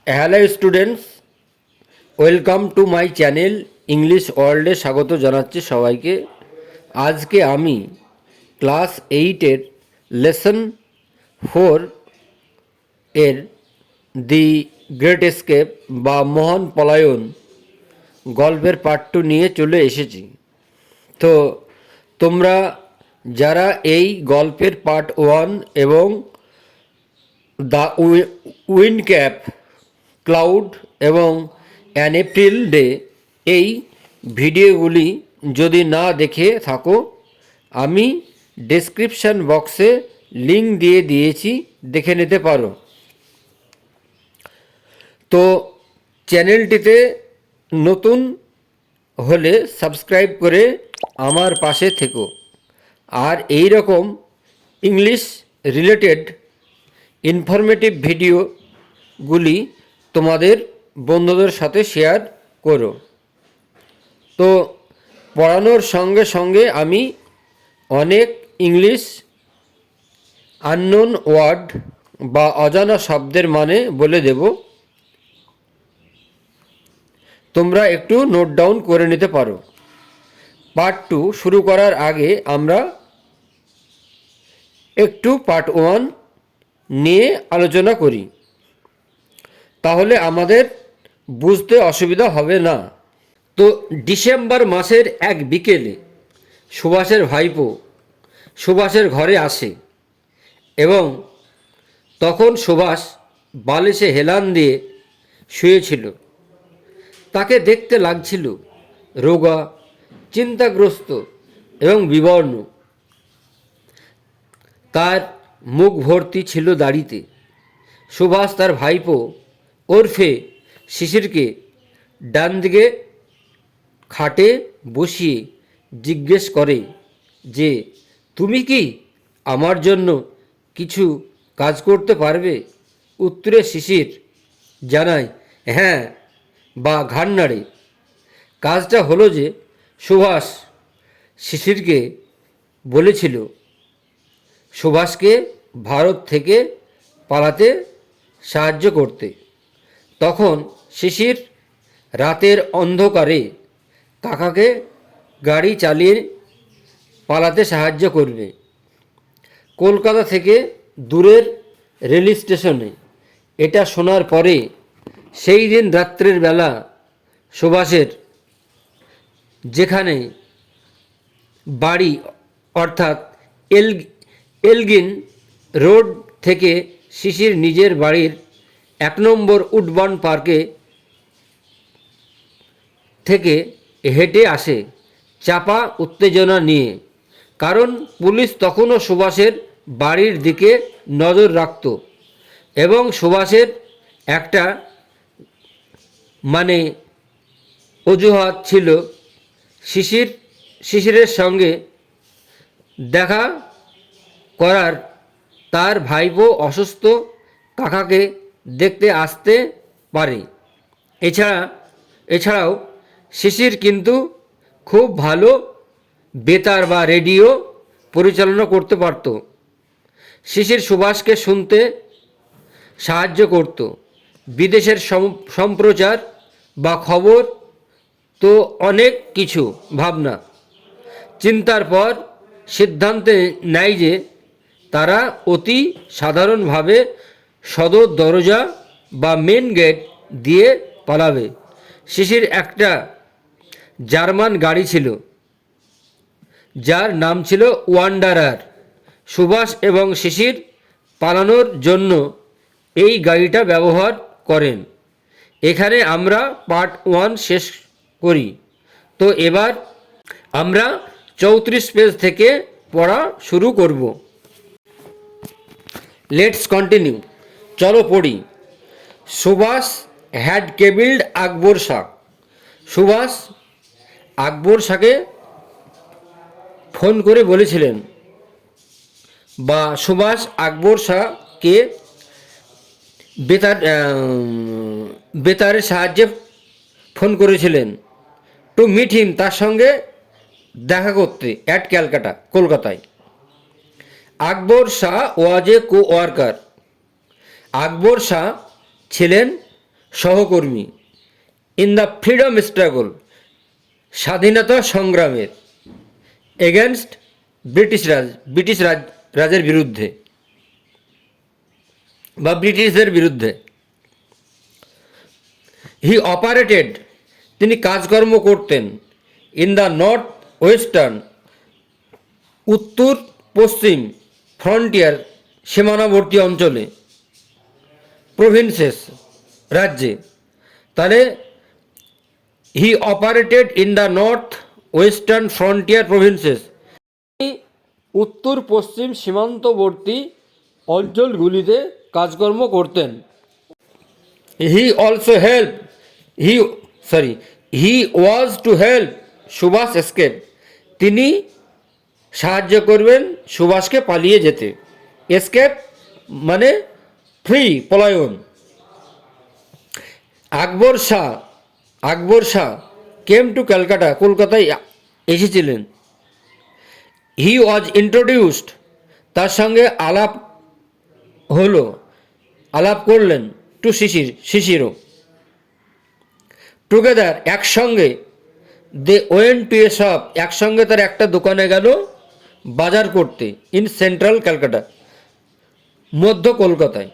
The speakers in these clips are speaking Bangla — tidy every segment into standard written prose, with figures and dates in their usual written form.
Hello students, welcome to my channel English ওয়ার্ল্ডে স্বাগত জানাচ্ছি সবাইকে। আজকে আমি ক্লাস 8-এর লেসন 4 এর দি গ্রেট এস্কেপ বা মহান পলায়ন গল্পের পার্ট 2 নিয়ে চলে এসেছি। তো তোমরা যারা এই গল্পের পার্ট 1 এবং দ্য উইন্ড ক্যাপ, ক্লাউড এবং অ্যান এপ্রিল ডে এই ভিডিওগুলি যদি না দেখে থাকো, আমি ডেসক্রিপশান বক্সে লিঙ্ক দিয়ে দিয়েছি, দেখে নিতে পারো। তো চ্যানেলটিতে নতুন হলে সাবস্ক্রাইব করে আমার পাশে থেকো, আর এই রকম ইংলিশ রিলেটেড ইনফরমেটিভ ভিডিওগুলি তোমাদের বন্ধুদের সাথে শেয়ার করো। তো পড়ানোর সঙ্গে সঙ্গে আমি অনেক ইংলিশ আননোন ওয়ার্ড বা অজানা শব্দের মানে বলে দেব, তোমরা একটু নোট ডাউন করে নিতে পারো। পার্ট 2 শুরু করার আগে আমরা একটু পার্ট 1 নিয়ে আলোচনা করি, তাহলে আমাদের বুঝতে অসুবিধা হবে না। তো ডিসেম্বর মাসের এক বিকেলে সুভাষের ভাইপো সুভাষের ঘরে আসে এবং তখন সুভাষ বালিশে হেলান দিয়ে শুয়েছিল। তাকে দেখতে লাগছিল রোগা, চিন্তাগ্রস্ত এবং বিবর্ণ। তার মুখ ভর্তি ছিল দাড়িতে। সুভাষ তার ভাইপো ওরফে শিশিরকে ডান দিকে খাটে বসিয়ে জিজ্ঞেস করে যে, তুমি কি আমার জন্য কিছু কাজ করতে পারবে? উত্তরে শিশির জানায় হ্যাঁ বা ঘাড় নাড়ে। কাজটা হলো যে সুভাষ শিশিরকে বলেছিল সুভাষকে ভারত থেকে পালাতে সাহায্য করতে। তখন শিশির রাতের অন্ধকারে কাকাকে গাড়ি চালিয়ে পালাতে সাহায্য করবে। কলকাতা থেকে দূরের রেল স্টেশনে এটা শোনার পরে সেই দিন রাত্রের বেলা সুভাষের যেখানে বাড়ি অর্থাৎ এলগিন রোড থেকে শিশির নিজের বাড়ির 1 নম্বর উডবার্ন পার্কে থেকে হেঁটে আসে চাপা উত্তেজনা নিয়ে, কারণ পুলিশ তখনও সুভাষের বাড়ির দিকে নজর রাখত এবং সুভাষের একটা অজুহাত ছিল শিশিরের সঙ্গে দেখা করার। তার ভাইপো অসুস্থ, কাকাকে দেখতে আসতে পারে। এছাড়াও শিশির কিন্তু খুব ভালো বেতার বা রেডিও পরিচালনা করতে পারত। শিশির সুভাষকে শুনতে সাহায্য করত। বিদেশের সম্প্রচার বা খবর তো অনেক কিছু ভাবনা চিন্তার পর সিদ্ধান্তে নেয় যে তারা অতি সাধারণভাবে সদর দরজা বা মেন গেট দিয়ে পালাবে। শিশির একটা জার্মান গাড়ি ছিল যার নাম ছিল ওয়ান্ডারার। সুভাষ এবং শিশির পালানোর জন্য এই গাড়িটা ব্যবহার করেন। এখানে আমরা পার্ট 1 শেষ করি। তো এবার আমরা 34 পেজ থেকে পড়া শুরু করব। লেটস কন্টিনিউ, চলো পড়ি। সুভাষ হ্যাড কেবিলড আকবর শাহ। সুভাষ আকবর শাহকে ফোন করে বলেছিলেন, বা সুভাষ আকবর শাহকে বেতারের সাহায্যে ফোন করেছিলেন টু মিট হিম, তার সঙ্গে দেখা করতে অ্যাট ক্যালকাটা, কলকাতায়। আকবর শাহ ওয়াজ এ কো ওয়ার্কার। আকবর শাহ ছিলেন সহকর্মী, ইন দ্য ফ্রিডম স্ট্রাগল, স্বাধীনতা সংগ্রামের, এগেনস্ট ব্রিটিশ রাজের বিরুদ্ধে বা ব্রিটিশদের বিরুদ্ধে। হি অপারেটেড, তিনি কাজকর্ম করতেন, ইন দ্য নর্থ ওয়েস্টার্ন, উত্তর পশ্চিম, ফ্রন্টিয়ার, সীমানাবর্তী অঞ্চলে, প্রভিন্সেস, রাজ্যে। তাহলে he operated in the North Western Frontier Provinces, উত্তর পশ্চিম সীমান্তবর্তী অঞ্চলগুলিতে কাজকর্ম করতেন। He also help he was to help Subhas escape, তিনি সাহায্য করবেন সুভাষকে পালিয়ে যেতে। এস্কেপ মানে ফ্রি, পলায়ন। আকবর শাহ কেম টু ক্যালকাটা, কলকাতায় এসেছিলেন। হি ওয়াজ ইন্ট্রোডিউসড, তার সঙ্গে আলাপ করলেন, টু শিশিরও। টুগেদার, একসঙ্গে, they went to a shop, একসঙ্গে তার একটা দোকানে গেল বাজার করতে, ইন সেন্ট্রাল ক্যালকাটা, মধ্য কলকাতায়।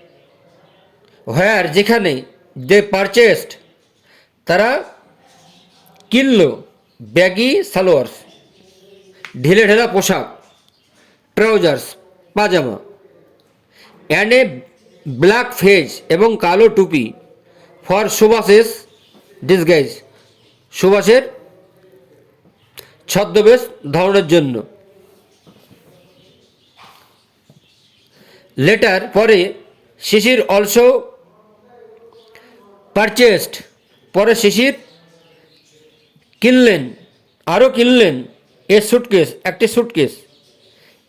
হোয়ার, যেখানে, দে পারচেসড, তারা কিনল, ব্যাগি সালোয়ার্স, ঢিলে ঢেলা পোশাক, trousers, pyjama, and a black fez, এবং কালো টুপি, ফর সুভাষেস ডিসগাইজ, সুভাষের ছদ্মবেশ ধারণের জন্য। লেটার, পরে, শিশির অলসো পারচেসড, পরে শিশির কিনলেন এ সুটকেস, একটি সুটকেস,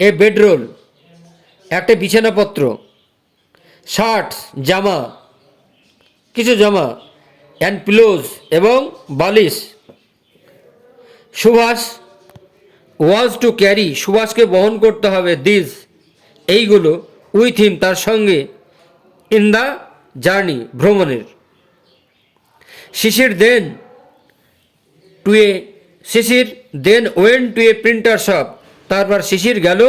এ বেডরোল, একটা বিছানাপত্র, শার্টস, কিছু জামা, অ্যান্ড পিলোজ, এবং বালিশ। সুভাষ ওয়াজ টু ক্যারি, সুভাষকে বহন করতে হবে, দিস, এইগুলো, উইথ হিম, তার সঙ্গে, ইন দ্য জার্নি, ভ্রমণের। Sisir then went to a printer shop, তারপর শিশির গেল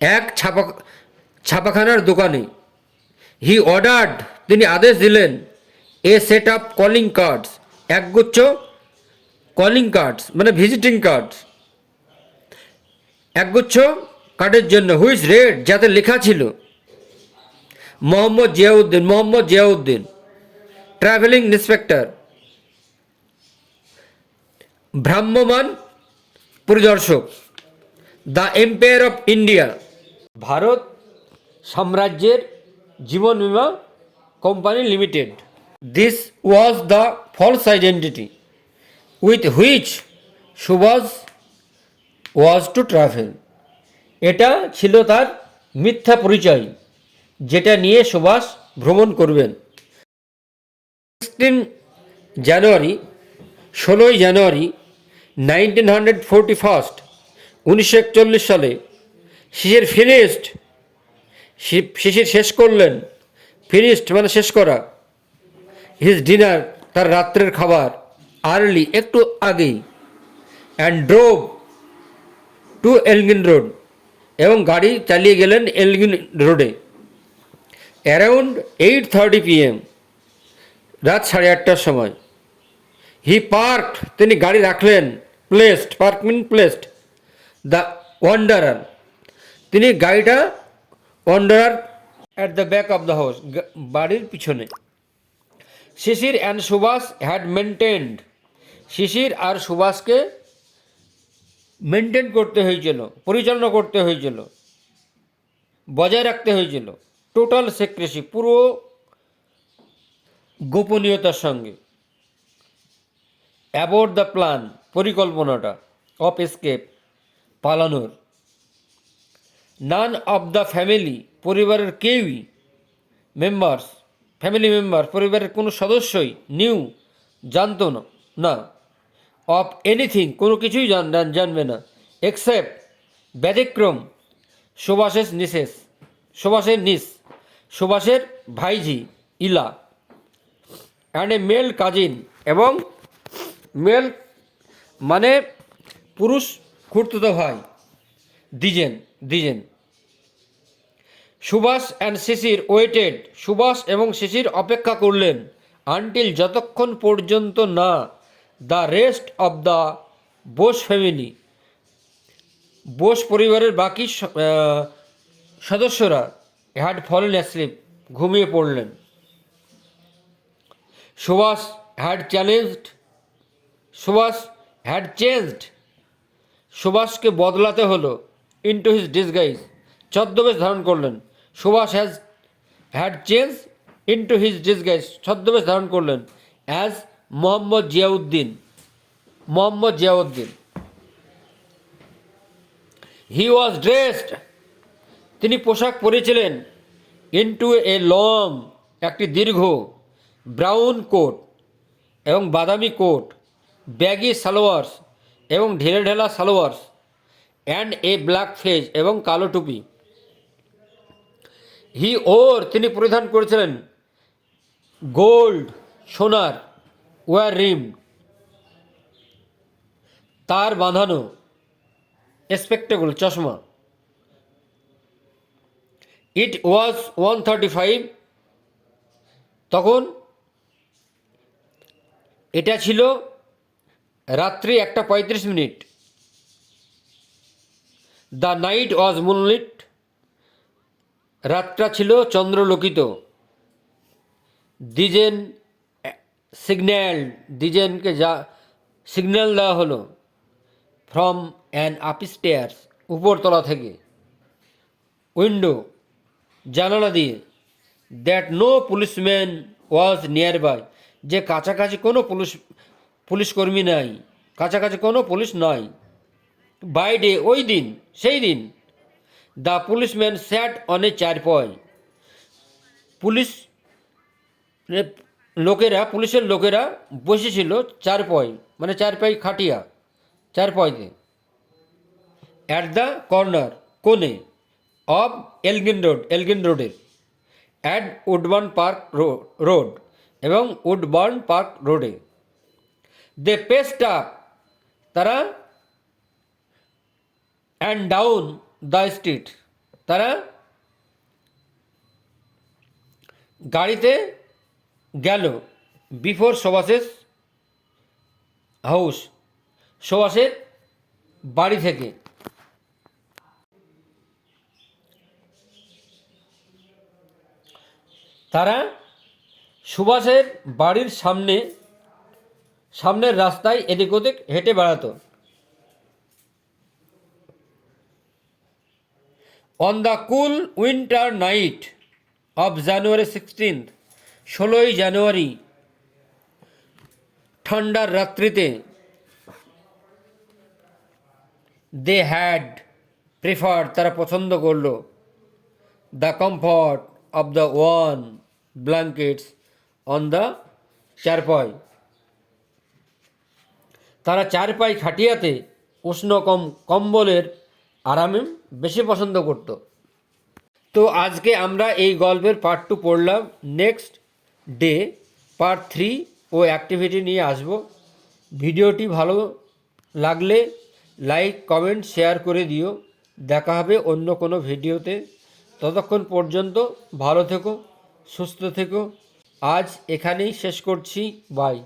এক ছাপাখানার দোকানে। হি অর্ডার্ড, তিনি আদেশ দিলেন, এ সেট অফ কলিং কার্ডস, একগুচ্ছ কলিং কার্ডস মানে ভিজিটিং কার্ডস, একগুচ্ছ কার্ডের জন্য, হুইচ রেড, যাতে লেখা ছিল, মোহাম্মদ জিয়াউদ্দিন, ট্রাভেলিং ইন্সপেক্টর, ভ্রাম্যমান পরিদর্শক, দ্য এম্পায়ার অফ ইন্ডিয়া, ভারত সাম্রাজ্যের জীবন বীমা company limited. This was the false identity with which Subhas was to travel, এটা ছিল তার মিথ্যা পরিচয়, যেটা নিয়ে সুভাষ ভ্রমণ করবেন। 16ই জানুয়ারি 1941 সালে শিশির শেষ করলেন, ফিনিশড মানে শেষ করা, হিজ ডিনার, তার রাত্রের খাবার, আর্লি, একটু আগেই, and drove to Elgin Road, এবং গাড়ি চালিয়ে গেলেন এলগিন রোডে। অ্যারাউন্ড 8:30 PM, রাত 8:30টার সময়। হি পার্কড, তিনি গাড়ি রাখলেন, প্লেসড দ্য ওয়ান্ডারার, তিনি গাড়িটা Wanderer at the back of the house, বাড়ির পিছনে। Sisir and Subhas had maintained, Sisir আর সুভাষকে মেনটেন করতে হয়েছিল, পরিচালনা করতে হয়েছিল, বজায় রাখতে হয়েছিল, টোটাল সিক্রেসি, পুরো গোপনীয়তার সঙ্গে, অ্যাবাউট দ্য প্ল্যান, পরিকল্পনাটা, অফ এস্কেপ, পালানোর। নান অফ দ্য ফ্যামিলি, পরিবারের কেউই, ফ্যামিলি মেম্বার, পরিবারের কোনো সদস্যই, জানতো না, অফ এনিথিং, কোনো কিছুই জানবে না, এক্সেপ্ট, ব্যতিক্রম, সুভাষের নিস, সুভাষের ভাইঝি Ila, and a male cousin, এবং মেল মানে পুরুষ খুড়তুতো ভাই, দ্বিজেন দ্বিজেন। সুভাষ অ্যান্ড শিশির ওয়েটেড, সুভাষ এবং শিশির অপেক্ষা করলেন, আনটিল যতক্ষণ পর্যন্ত না the rest of the Bose family, Bose পরিবারের বাকি সদস্যরা হ্যাড ফলেন অ্যাসলিপ, ঘুমিয়ে পড়লেন। সুভাষ হ্যাড চেঞ্জড, সুভাষকে বদলাতে হলো, ইনটু হিজ ডিসগাইজ, ছদ্মবেশ ধারণ করলেন। Subhas had change into his disguise, ছদ্মবেশ ধারণ করলেন, as Mohammad Ziauddin. He was dressed, তিনি পোশাক পরেছিলেন, ইনটু এ লং, একটি দীর্ঘ ব্রাউন কোট এবং বাদামি কোট, ব্যাগি সালোয়ার্স এবং ঢেলে ঢেলা salwars, and a black fez, এবং কালো টুপি। তিনি পরিধান করেছিলেন, গোল্ড, সোনার, ওয়ার রিম, তার বাঁধানো, স্পেক্টেকল, চশমা। ইট ওয়াজ 1:35, তখন এটা ছিল রাত্রি 1:35। দ্য নাইট ওয়াজ মুনলিট, রাতটা ছিল চন্দ্রলোকিত। দ্বিজেনকে সিগন্যাল দেওয়া হলো, ফ্রম অ্যান আপস্টেয়ার্স, উপরতলা থেকে, উইন্ডো, জানালা দিয়ে, that no policeman was nearby, যে কাছাকাছি কোনো পুলিশকর্মী নাই, কাছাকাছি কোনো পুলিশ নাই। বাই ডে, ওই দিন, সেই দিন, the policeman sat on a charpoy, পুলিশের লোকেরা বসেছিল চারপয়, মানে চারপাই খাটিয়া, চারপয়তে, অ্যাট দ্য কর্নার, কোণে, অব এলগিন রোডের, অ্যাট উডবার্ন পার্ক রোড, এবং উডবার্ন পার্ক রোডে। দে পেস্ট আপ, তারা, অ্যান্ড ডাউন দ্য স্ট্রিট, তারা গাড়িতে গেল, বিফোর সুভাষের হাউস, সুভাষের বাড়ি থেকে। তারা সুভাষের বাড়ির সামনের রাস্তায় এদিক ওদিক হেঁটে বেড়াতো। On the cool winter night of January 16, 16ই জানুয়ারি, ঠান্ডার রাত্রিতে, দে হ্যাড প্রিফার্ড, তারা পছন্দ করল, the comfort of the one blankets on the Charpai, তারা চারপাই খাটিয়াতে উষ্ণ কম্বলের আরামে বেশি পছন্দ করত। তো আজকে আমরা এই গল্পের পার্ট 2 পড়লাম। নেক্সট ডে পার্ট 3 ও অ্যাক্টিভিটি নিয়ে আসব। ভিডিওটি ভালো লাগলে লাইক, কমেন্ট, শেয়ার করে দিও। দেখা হবে অন্য কোনো ভিডিওতে। ততক্ষণ পর্যন্ত ভালো থেকো, সুস্থ থেকো। আজ এখানেই শেষ করছি। বাই।